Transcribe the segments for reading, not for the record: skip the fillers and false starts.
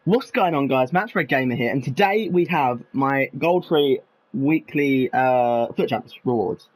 What's going on, guys? Match Red Gamer here, and today we have my gold free weekly foot champs rewards,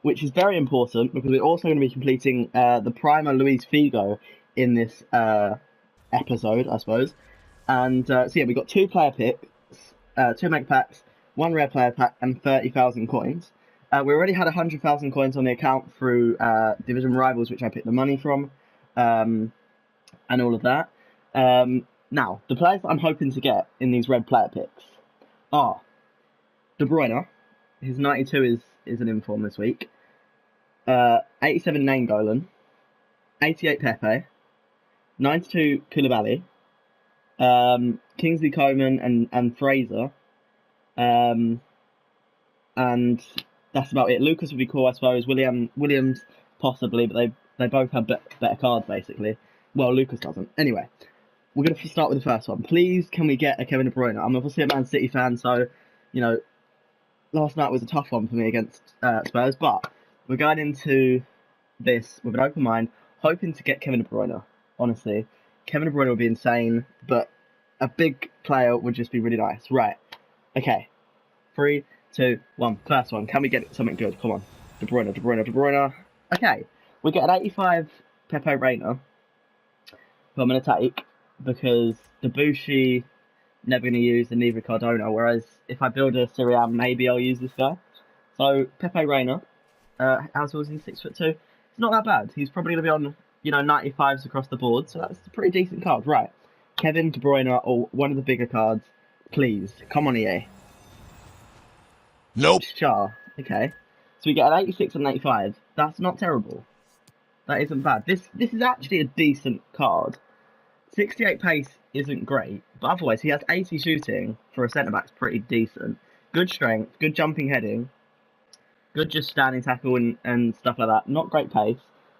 which is very important because we're also going to be completing the Primo Luis Figo in this episode, I suppose. And so yeah, we got two player picks, two mega packs, one rare player pack, and 30,000 coins. We already had 100,000 coins on the account through Division Rivals, which I picked the money from, and all of that. Now, the players that I'm hoping to get in these red player picks are De Bruyne. His 92 is an inform this week. 87 Nainggolan. 88 Pepe. 92 Koulibaly. Kingsley Coman and Fraser. And that's about it. Lucas would be cool, I suppose. Williams possibly, but they both have better cards, basically. Well, Lucas doesn't. Anyway. We're going to start with the first one. Please, can we get a Kevin De Bruyne? I'm obviously a Man City fan, so, you know, last night was a tough one for me against Spurs, but we're going into this with an open mind, hoping to get Kevin De Bruyne, honestly. Kevin De Bruyne would be insane, but a big player would just be really nice. Right. Okay. 3, 2, 1. First one. Can we get something good? Come on. De Bruyne, De Bruyne, De Bruyne. Okay. We get an 85 Pepe Reina, who I'm going to take, because Debussy never going to use, and neither Cardona, whereas if I build a Syrian, maybe I'll use this guy. So, Pepe Reina, how tall is he? 6'2". It's not that bad. He's probably going to be on, 95s across the board, so that's a pretty decent card. Right, Kevin De Bruyne, or one of the bigger cards, please. Come on, EA. Nope. Char, okay. So we get an 86 and an 85. That's not terrible. That isn't bad. This is actually a decent card. 68 pace isn't great, but otherwise he has 80 shooting for a centre-back's pretty decent. Good strength, good jumping heading, good just standing tackle and stuff like that. Not great pace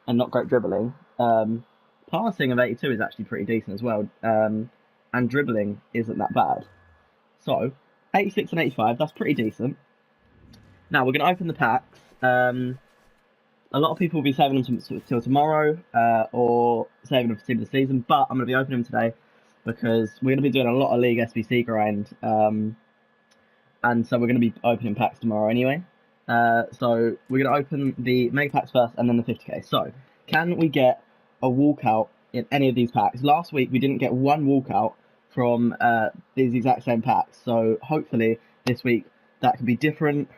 and not great dribbling. Passing of 82 is actually pretty decent as well, and dribbling isn't that bad. So, 86 and 85, that's pretty decent. Now, we're going to open the packs. A lot of people will be saving them till tomorrow, or saving them for team of the season, but I'm going to be opening them today because we're going to be doing a lot of League SBC grind, and so we're going to be opening packs tomorrow anyway. So we're going to open the mega packs first and then the 50k. So, can we get a walkout in any of these packs? Last week we didn't get one walkout from these exact same packs, so hopefully this week that could be different.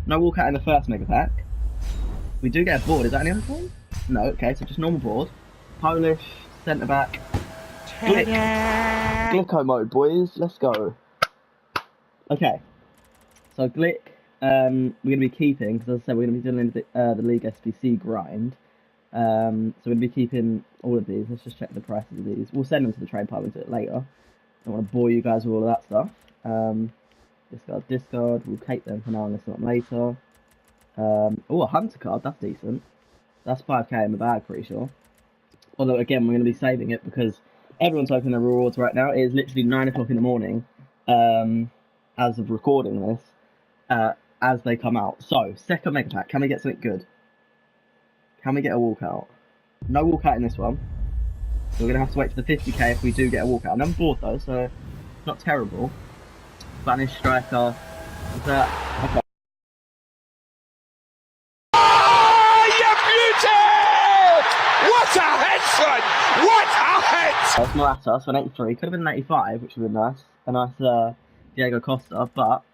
No walkout in the first mega pack. We do get a board. Is that any other thing? No. Okay, so just normal board. Polish centre back. Glicko mode, boys. Let's go. Okay. So Glick, we're going to be keeping, because as I said, we're going to be doing the League SBC grind. So we're going to be keeping all of these. Let's just check the prices of these. We'll send them to the trade pile and do it later. I don't want to bore you guys with all of that stuff. Discard. We'll take them for now and listen up later. Oh, a Hunter card. That's decent. That's 5k in the bag, pretty sure. Although, again, we're going to be saving it because everyone's opening their rewards right now. It is literally 9 o'clock in the morning, as of recording this, as they come out. So, second mega pack. Can we get something good? Can we get a walkout? No walkout in this one. So we're going to have to wait for the 50k if we do get a walkout. I'm bored, though, so not terrible. Spanish striker. Is that okay? Oh, you beauty! What a head, son! What a head! That's Morata, so an 83. Could have been an 85, which would have been nice. A nice Diego Costa, but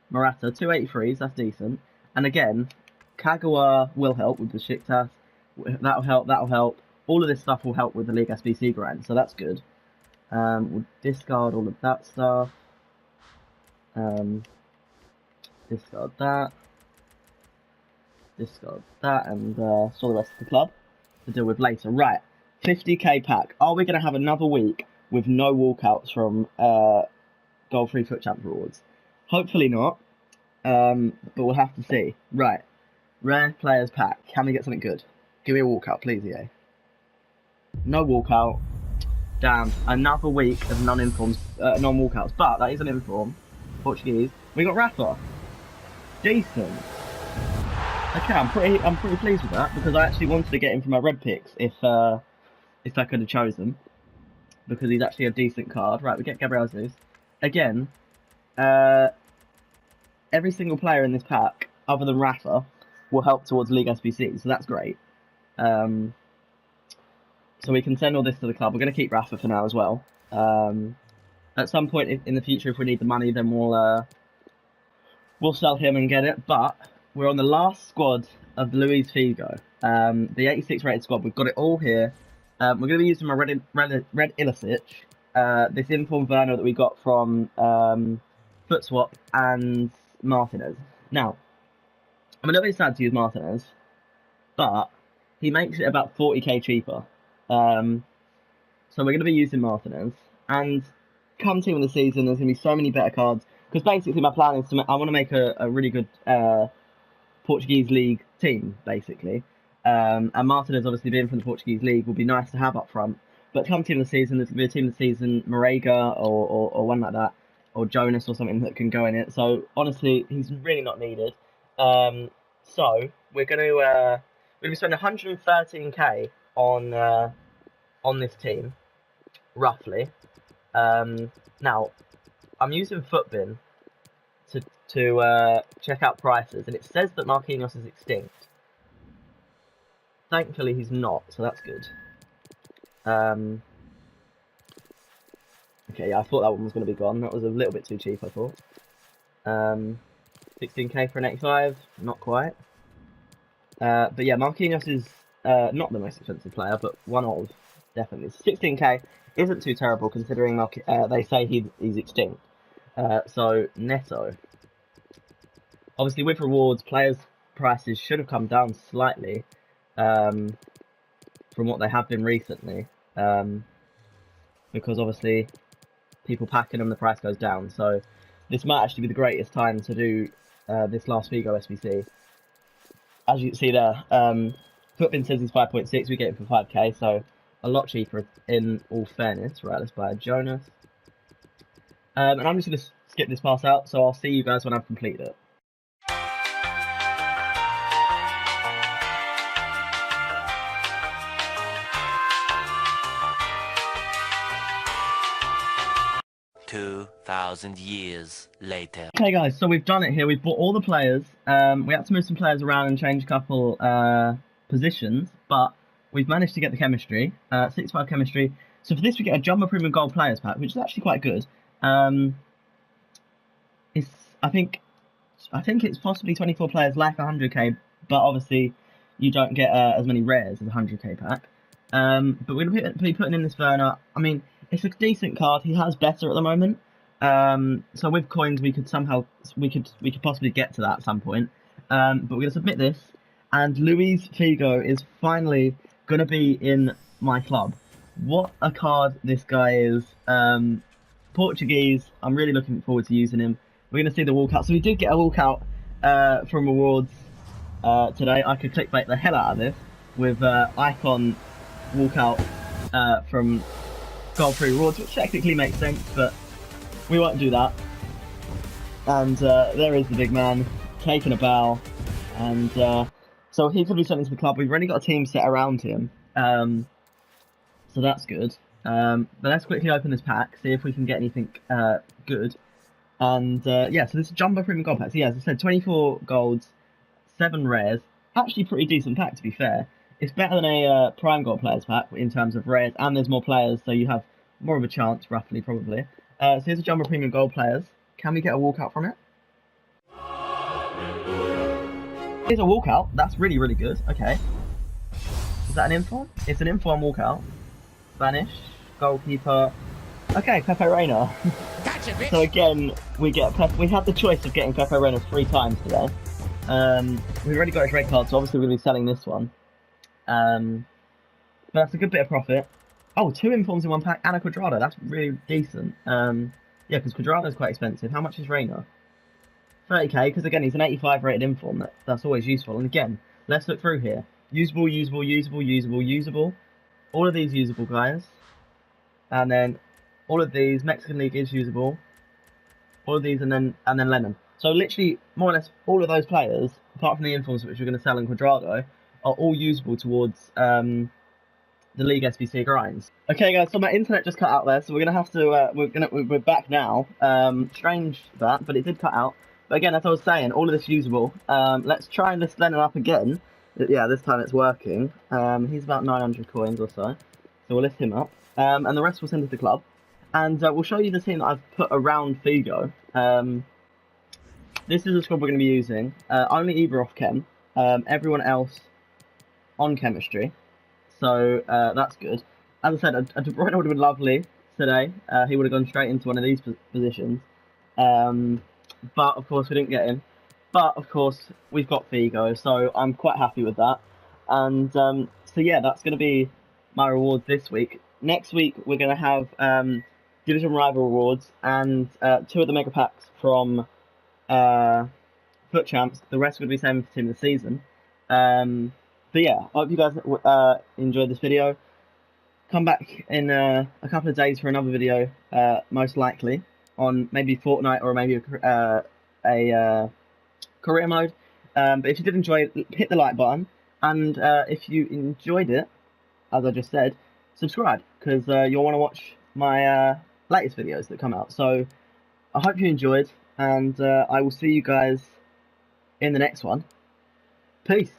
Morata, 2 83s, that's decent. And again, Kagawa will help with the Shiktas. That'll help. All of this stuff will help with the League SBC grind, so that's good. We'll discard all of that stuff. Discard that, and store the rest of the club to deal with later. Right, 50k pack. Are we going to have another week with no walkouts from Gold Free Foot Champ rewards? Hopefully not, but we'll have to see. Right, rare players pack. Can we get something good? Give me a walkout, please, EA. No walkout. Damn, another week of non-walkouts, but that is an inform. Portuguese. We got Rafa. Decent. Okay, I'm pretty pleased with that because I actually wanted to get him for my red picks if if I could have chosen, because he's actually a decent card. Right, we get Gabriel Jesus. Again, every single player in this pack, other than Rafa, will help towards League SBC, so that's great. So we can send all this to the club. We're going to keep Rafa for now as well. At some point in the future, if we need the money, then we'll sell him and get it. But we're on the last squad of Luis Figo, the 86 rated squad. We've got it all here. We're going to be using my Red Ilicic, this informed Werner that we got from Footswap and Martinez. Now, I'm a little bit sad to use Martinez, but he makes it about 40k cheaper. So we're going to be using Martinez, and come team of the season, there's going to be so many better cards, because basically my plan is I want to make a really good Portuguese league team, basically. And Martinez, obviously being from the Portuguese league, will be nice to have up front. But come team of the season, there's going to be a team of the season, Marega or one like that, or Jonas or something that can go in it. So honestly, he's really not needed. So we're going to be spending 113k on this team, roughly. Now, I'm using Footbin to check out prices, and it says that Marquinhos is extinct. Thankfully, he's not, so that's good. Okay, yeah, I thought that one was going to be gone. That was a little bit too cheap, I thought. 16k for an 85, not quite. But yeah, Marquinhos is not the most expensive player, but one of, definitely. 16k isn't too terrible considering they say he's extinct. So, Neto. Obviously, with rewards, players' prices should have come down slightly from what they have been recently. Because obviously, people packing them, the price goes down. So, this might actually be the greatest time to do this last Figo SBC. As you can see there, Footbin says he's 5.6, we get it for 5k, so a lot cheaper in all fairness. Right, let's buy a Jonas. And I'm just going to skip this pass out, so I'll see you guys when I've completed it. $2,000 years later. Okay guys, so we've done it here. We've bought all the players. We had to move some players around and change a couple positions, but we've managed to get the chemistry, 65 chemistry. So for this we get a Jumbo Premium Gold Players Pack, which is actually quite good. I think it's possibly 24 players like 100k, but obviously you don't get as many rares as a 100k pack. But we're going to be putting in this Werner. I mean, it's a decent card. He has better at the moment. So with coins, we could possibly get to that at some point. But we're going to submit this, and Luis Figo is finally going to be in my club. What a card this guy is. Portuguese. I'm really looking forward to using him. We're going to see the walkout. So we did get a walkout from rewards today. I could clickbait the hell out of this with icon walkout from Gold Free Rewards, which technically makes sense, but we won't do that. And there is the big man taking a bow, and so he's going to be sent into the club. We've already got a team set around him, so that's good. But let's quickly open this pack, see if we can get anything good. And yeah, so this is Jumbo Premium Gold Pack. So yeah, as I said, 24 golds, 7 rares. Actually pretty decent pack, to be fair. It's better than a Prime Gold Players Pack in terms of rares, and there's more players, so you have more of a chance, roughly, probably. So here's a Jumbo Premium Gold Players. Can we get a walkout from it? Here's a walkout. That's really, really good. Okay. Is that an inform? It's an inform walkout. Spanish. Goalkeeper. Okay, Pepe Reina. Gotcha, bitch. So again, we had the choice of getting Pepe Reina 3 times today. We've already got his red card, so obviously we're going to be selling this one. But that's a good bit of profit. Oh, 2 informs in 1 pack and a Quadrado. That's really decent. Yeah, because Quadrado's quite expensive. How much is Reina? 30k, because again, he's an 85 rated inform. That's always useful. And again, let's look through here. Usable, usable, usable, usable, usable. All of these usable, guys. And then all of these, Mexican League is usable. All of these, and then Lennon. So literally, more or less, all of those players, apart from the informs which we're going to sell in Quadrado, are all usable towards the League SBC grinds. Okay, guys, so my internet just cut out there, so we're gonna have to we're back now. Strange that, but it did cut out. But again, as I was saying, all of this usable. Let's try and lift Lennon up again. Yeah, this time it's working. He's about 900 coins or so, so we'll lift him up. And the rest we'll send to the club, and we'll show you the team that I've put around Figo. This is the squad we're going to be using. Only Eva off chem. Everyone else on chemistry. So that's good. As I said, a De Bruyne would have been lovely today. He would have gone straight into one of these positions. But of course we didn't get him. But of course we've got Figo, so I'm quite happy with that. And so yeah, that's going to be my rewards this week. Next week we're going to have Division Rival rewards and 2 of the mega packs from Foot Champs. The rest would be saving for Team of the Season. But yeah, I hope you guys enjoyed this video. Come back in a couple of days for another video, most likely, on maybe Fortnite or maybe a career mode. But if you did enjoy it, hit the like button. And if you enjoyed it, as I just said, subscribe, because you'll want to watch my latest videos that come out. So I hope you enjoyed, and I will see you guys in the next one. Peace.